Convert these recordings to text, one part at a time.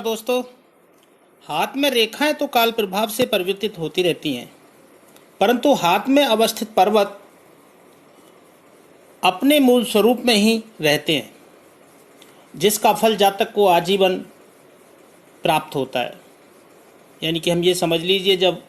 दोस्तों, हाथ में रेखाएं तो काल प्रभाव से परिवर्तित होती रहती हैं, परंतु हाथ में अवस्थित पर्वत अपने मूल स्वरूप में ही रहते हैं, जिसका फल जातक को आजीवन प्राप्त होता है। यानी कि हम ये समझ लीजिए, जब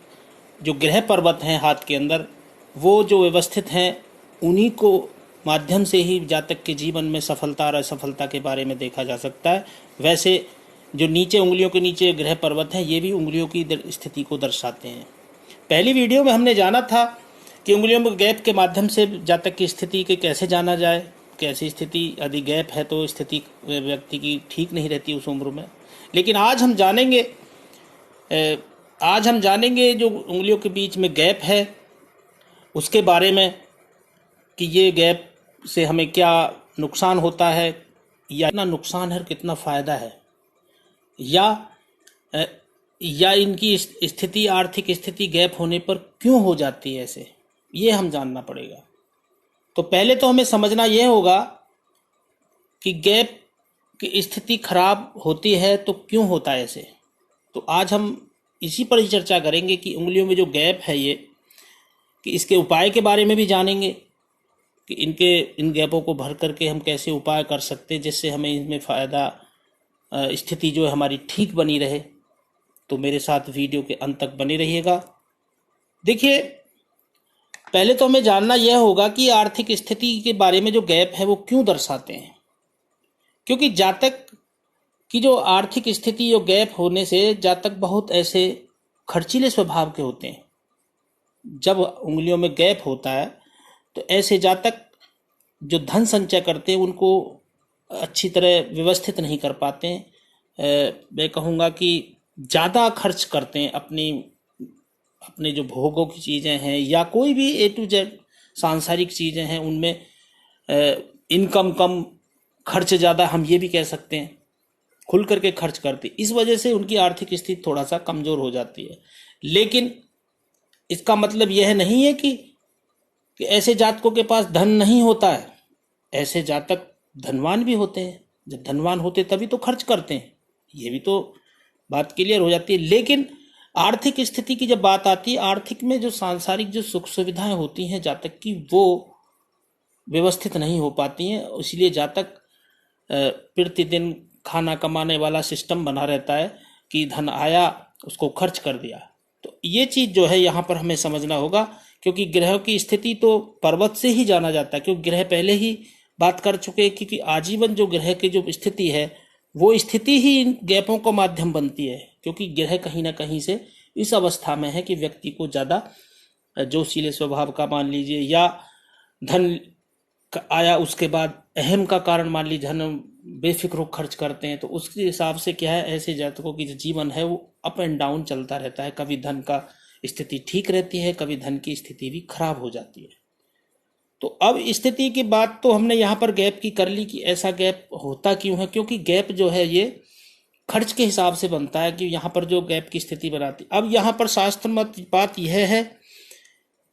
जो ग्रह पर्वत हैं हाथ के अंदर, वो जो व्यवस्थित हैं, उन्हीं को माध्यम से ही जातक के जीवन में सफलता और असफलता के बारे में देखा जा सकता है। वैसे जो नीचे उंगलियों के नीचे ग्रह पर्वत हैं, ये भी उंगलियों की स्थिति को दर्शाते हैं। पहली वीडियो में हमने जाना था कि उंगलियों में गैप के माध्यम से जातक की स्थिति के कैसे जाना जाए, कैसी स्थिति, यदि गैप है तो स्थिति व्यक्ति की ठीक नहीं रहती उस उम्र में। लेकिन आज हम जानेंगे जो उंगलियों के बीच में गैप है उसके बारे में, कि ये गैप से हमें क्या नुकसान होता है, या कितना नुकसान है और कितना फ़ायदा है, या इनकी स्थिति, आर्थिक स्थिति गैप होने पर क्यों हो जाती है ऐसे, ये हम जानना पड़ेगा। तो पहले तो हमें समझना यह होगा कि गैप की स्थिति खराब होती है तो क्यों होता है ऐसे। तो आज हम इसी पर ही चर्चा करेंगे कि उंगलियों में जो गैप है ये, कि इसके उपाय के बारे में भी जानेंगे कि इन गैपों को भर करके हम कैसे उपाय कर सकते हैं जिससे हमें इनमें फ़ायदा, स्थिति जो है हमारी ठीक बनी रहे। तो मेरे साथ वीडियो के अंत तक बने रहिएगा। देखिए, पहले तो हमें जानना यह होगा कि आर्थिक स्थिति के बारे में जो गैप है वो क्यों दर्शाते हैं। क्योंकि जातक की जो आर्थिक स्थिति, जो गैप होने से जातक बहुत ऐसे खर्चीले स्वभाव के होते हैं। जब उंगलियों में गैप होता है तो ऐसे जातक जो धन संचय करते हैं उनको अच्छी तरह व्यवस्थित नहीं कर पाते हैं। मैं कहूँगा कि ज़्यादा खर्च करते हैं अपने जो भोगों की चीज़ें हैं या कोई भी A to Z सांसारिक चीज़ें हैं, उनमें इनकम कम, खर्च ज़्यादा, हम ये भी कह सकते हैं, खुल करके खर्च करते। इस वजह से उनकी आर्थिक स्थिति थोड़ा सा कमज़ोर हो जाती है। लेकिन इसका मतलब यह नहीं है कि ऐसे जातकों के पास धन नहीं होता है। ऐसे जातक धनवान भी होते हैं। जब धनवान होते तभी तो खर्च करते हैं, ये भी तो बात क्लियर हो जाती है। लेकिन आर्थिक स्थिति की जब बात आती है, आर्थिक में जो सांसारिक जो सुख सुविधाएं होती हैं जातक की, वो व्यवस्थित नहीं हो पाती हैं। इसलिए जातक प्रतिदिन खाना कमाने वाला सिस्टम बना रहता है कि धन आया उसको खर्च कर दिया। तो ये चीज़ जो है यहाँ पर हमें समझना होगा, क्योंकि ग्रहों की स्थिति तो पर्वत से ही जाना जाता है। क्योंकि ग्रह पहले ही बात कर चुके हैं, क्योंकि आजीवन जो ग्रह की जो स्थिति है वो स्थिति ही इन गैपों का माध्यम बनती है। क्योंकि ग्रह कहीं ना कहीं से इस अवस्था में है कि व्यक्ति को ज़्यादा जोशीले स्वभाव का मान लीजिए, या धन आया उसके बाद अहम का कारण मान लीजिए, धन बेफिक्र खर्च करते हैं। तो उसके हिसाब से क्या है, ऐसे जातकों की जो जीवन है वो अप एंड डाउन चलता रहता है। कभी धन का स्थिति ठीक रहती है, कभी धन की स्थिति भी खराब हो जाती है। तो अब स्थिति की बात तो हमने यहाँ पर गैप की कर ली कि ऐसा गैप होता क्यों है। क्योंकि गैप जो है ये खर्च के हिसाब से बनता है, कि यहाँ पर जो गैप की स्थिति बनाती। अब यहाँ पर शास्त्र मत बात यह है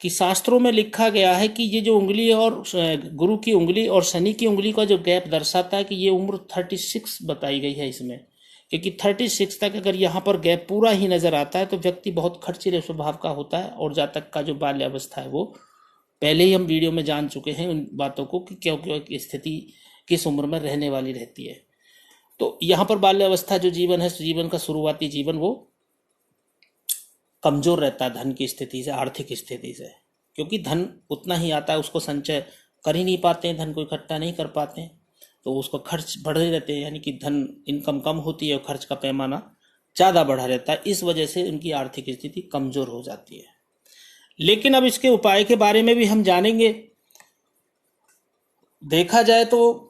कि शास्त्रों में लिखा गया है कि ये जो उंगली और गुरु की उंगली और शनि की उंगली का जो गैप दर्शाता है कि ये उम्र 36 बताई गई है इसमें। क्योंकि 36 तक अगर यहाँ पर गैप पूरा ही नजर आता है तो व्यक्ति बहुत खर्चीले स्वभाव का होता है। और जातक का जो बाल्यावस्था है वो पहले ही हम वीडियो में जान चुके हैं उन बातों को, कि क्यों स्थिति किस उम्र में रहने वाली रहती है। तो यहाँ पर बाल्यावस्था जो जीवन है, जीवन का शुरुआती जीवन, वो कमजोर रहता है धन की स्थिति से, आर्थिक स्थिति से। क्योंकि धन उतना ही आता है, उसको संचय कर ही नहीं पाते हैं, धन को इकट्ठा नहीं कर पाते हैं, तो उसको खर्च बढ़े रहते हैं। यानी कि धन इनकम कम होती है और खर्च का पैमाना ज़्यादा बढ़ा रहता है। इस वजह से उनकी आर्थिक स्थिति कमजोर हो जाती है। लेकिन अब इसके उपाय के बारे में भी हम जानेंगे। देखा जाए तो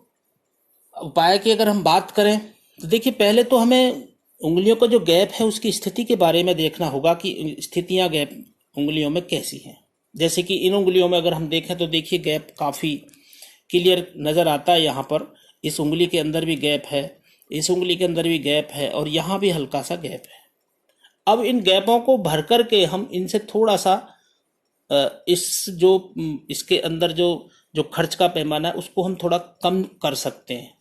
उपाय की अगर हम बात करें तो देखिए, पहले तो हमें उंगलियों का जो गैप है उसकी स्थिति के बारे में देखना होगा कि स्थितियां गैप उंगलियों में कैसी हैं। जैसे कि इन उंगलियों में अगर हम देखें तो देखिए गैप काफ़ी क्लियर नज़र आता है। यहाँ पर इस उंगली के अंदर भी गैप है, इस उंगली के अंदर भी गैप है, और यहाँ भी हल्का सा गैप है। अब इन गैपों को भर कर के हम इनसे थोड़ा सा इसके अंदर जो खर्च का पैमाना है उसको हम थोड़ा कम कर सकते हैं।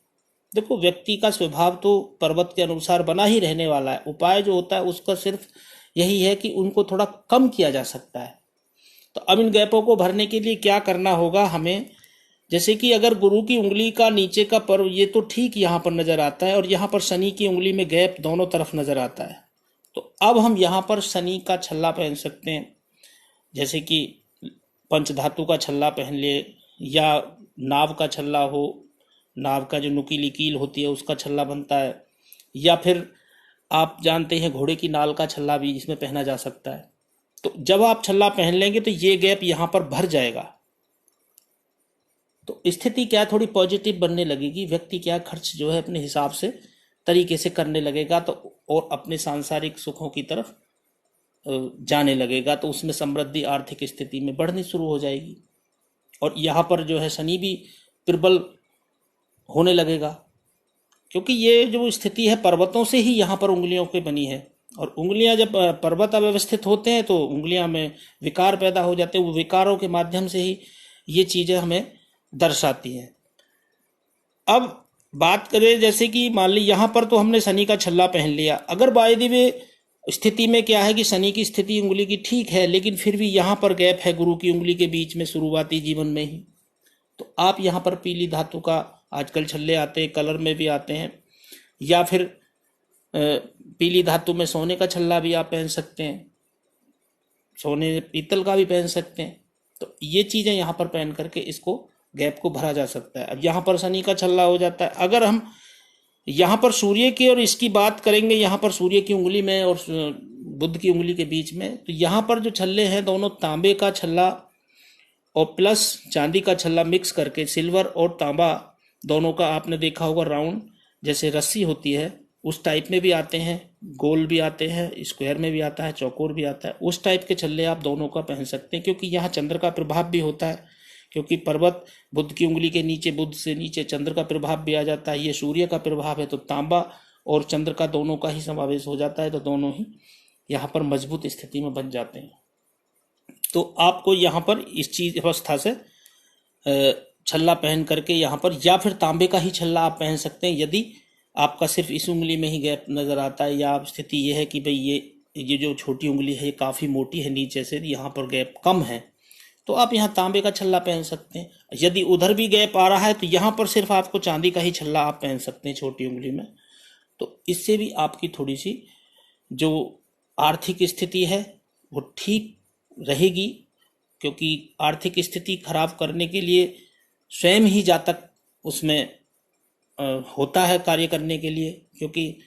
देखो, व्यक्ति का स्वभाव तो पर्वत के अनुसार बना ही रहने वाला है। उपाय जो होता है उसका सिर्फ यही है कि उनको थोड़ा कम किया जा सकता है। तो अब इन गैपों को भरने के लिए क्या करना होगा हमें, जैसे कि अगर गुरु की उंगली का नीचे का पर्व ये तो ठीक यहाँ पर नजर आता है और यहाँ पर शनि की उंगली में गैप दोनों तरफ नजर आता है। तो अब हम यहाँ पर शनि का छल्ला पहन सकते हैं, जैसे कि पंचधातु का छल्ला पहन ले, या नाव का छल्ला हो, नाव का जो नुकीली कील होती है उसका छल्ला बनता है, या फिर आप जानते हैं घोड़े की नाल का छल्ला भी इसमें पहना जा सकता है। तो जब आप छल्ला पहन लेंगे तो ये गैप यहाँ पर भर जाएगा, तो स्थिति क्या थोड़ी पॉजिटिव बनने लगेगी। व्यक्ति क्या खर्च जो है अपने हिसाब से तरीके से करने लगेगा, तो और अपने सांसारिक सुखों की तरफ जाने लगेगा, तो उसमें समृद्धि आर्थिक स्थिति में बढ़नी शुरू हो जाएगी। और यहाँ पर जो है शनि भी प्रबल होने लगेगा, क्योंकि ये जो स्थिति है पर्वतों से ही यहाँ पर उंगलियों की बनी है, और उंगलियां जब पर्वत अव्यवस्थित होते हैं तो उंगलियां में विकार पैदा हो जाते हैं। वो विकारों के माध्यम से ही ये चीजें हमें दर्शाती हैं। अब बात करें, जैसे कि मान ली यहाँ पर तो हमने शनि का छल्ला पहन लिया, अगर बाय द वे स्थिति में क्या है कि शनि की स्थिति उंगली की ठीक है, लेकिन फिर भी यहाँ पर गैप है गुरु की उंगली के बीच में शुरुआती जीवन में ही, तो आप यहाँ पर पीली धातु का आजकल छल्ले आते हैं, कलर में भी आते हैं, या फिर पीली धातु में सोने का छल्ला भी आप पहन सकते हैं, सोने पीतल का भी पहन सकते हैं। तो ये चीजें यहाँ पर पहन करके इसको गैप को भरा जा सकता है। अब यहाँ पर शनि का छल्ला हो जाता है। अगर हम यहाँ पर सूर्य की और इसकी बात करेंगे, यहाँ पर सूर्य की उंगली में और बुध की उंगली के बीच में, तो यहाँ पर जो छल्ले हैं दोनों तांबे का छल्ला और प्लस चांदी का छल्ला मिक्स करके, सिल्वर और तांबा दोनों का आपने देखा होगा राउंड जैसे रस्सी होती है उस टाइप में भी आते हैं, गोल भी आते हैं, स्क्वायर में भी आता है, चौकोर भी आता है, उस टाइप के छल्ले आप दोनों का पहन सकते हैं। क्योंकि यहाँ चंद्र का प्रभाव भी होता है, क्योंकि पर्वत बुध की उंगली के नीचे, बुध से नीचे चंद्र का प्रभाव भी आ जाता है, ये सूर्य का प्रभाव है, तो तांबा और चंद्र का दोनों का ही समावेश हो जाता है, तो दोनों ही यहाँ पर मजबूत स्थिति में बन जाते हैं। तो आपको यहाँ पर इस चीज अवस्था से छल्ला पहन करके यहाँ पर, या फिर तांबे का ही छल्ला आप पहन सकते हैं यदि आपका सिर्फ इस उंगली में ही गैप नजर आता है, या स्थिति ये है कि भाई ये जो छोटी उंगली है ये काफी मोटी है नीचे से, यहाँ पर गैप कम है, तो आप यहाँ तांबे का छल्ला पहन सकते हैं। यदि उधर भी गैप आ रहा है तो यहाँ पर सिर्फ आपको चांदी का ही छल्ला आप पहन सकते हैं छोटी उंगली में। तो इससे भी आपकी थोड़ी सी जो आर्थिक स्थिति है वो ठीक रहेगी, क्योंकि आर्थिक स्थिति खराब करने के लिए स्वयं ही जातक उसमें होता है कार्य करने के लिए, क्योंकि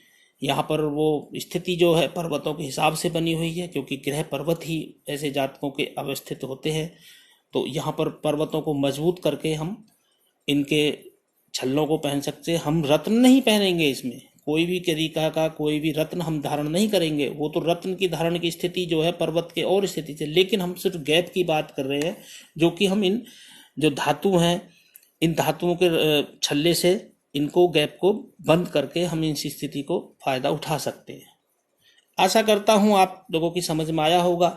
यहाँ पर वो स्थिति जो है पर्वतों के हिसाब से बनी हुई है, क्योंकि ग्रह पर्वत ही ऐसे जातकों के अवस्थित होते हैं। तो यहाँ पर पर्वतों को मजबूत करके हम इनके छल्लों को पहन सकते हैं। हम रत्न नहीं पहनेंगे, इसमें कोई भी तरीका का कोई भी रत्न हम धारण नहीं करेंगे, वो तो रत्न की धारण की स्थिति जो है पर्वत के और स्थिति से, लेकिन हम सिर्फ गैप की बात कर रहे हैं, जो कि हम इन जो धातु हैं इन धातुओं के छल्ले से इनको गैप को बंद करके हम इन स्थिति को फायदा उठा सकते हैं। आशा करता हूं आप लोगों की समझ में आया होगा।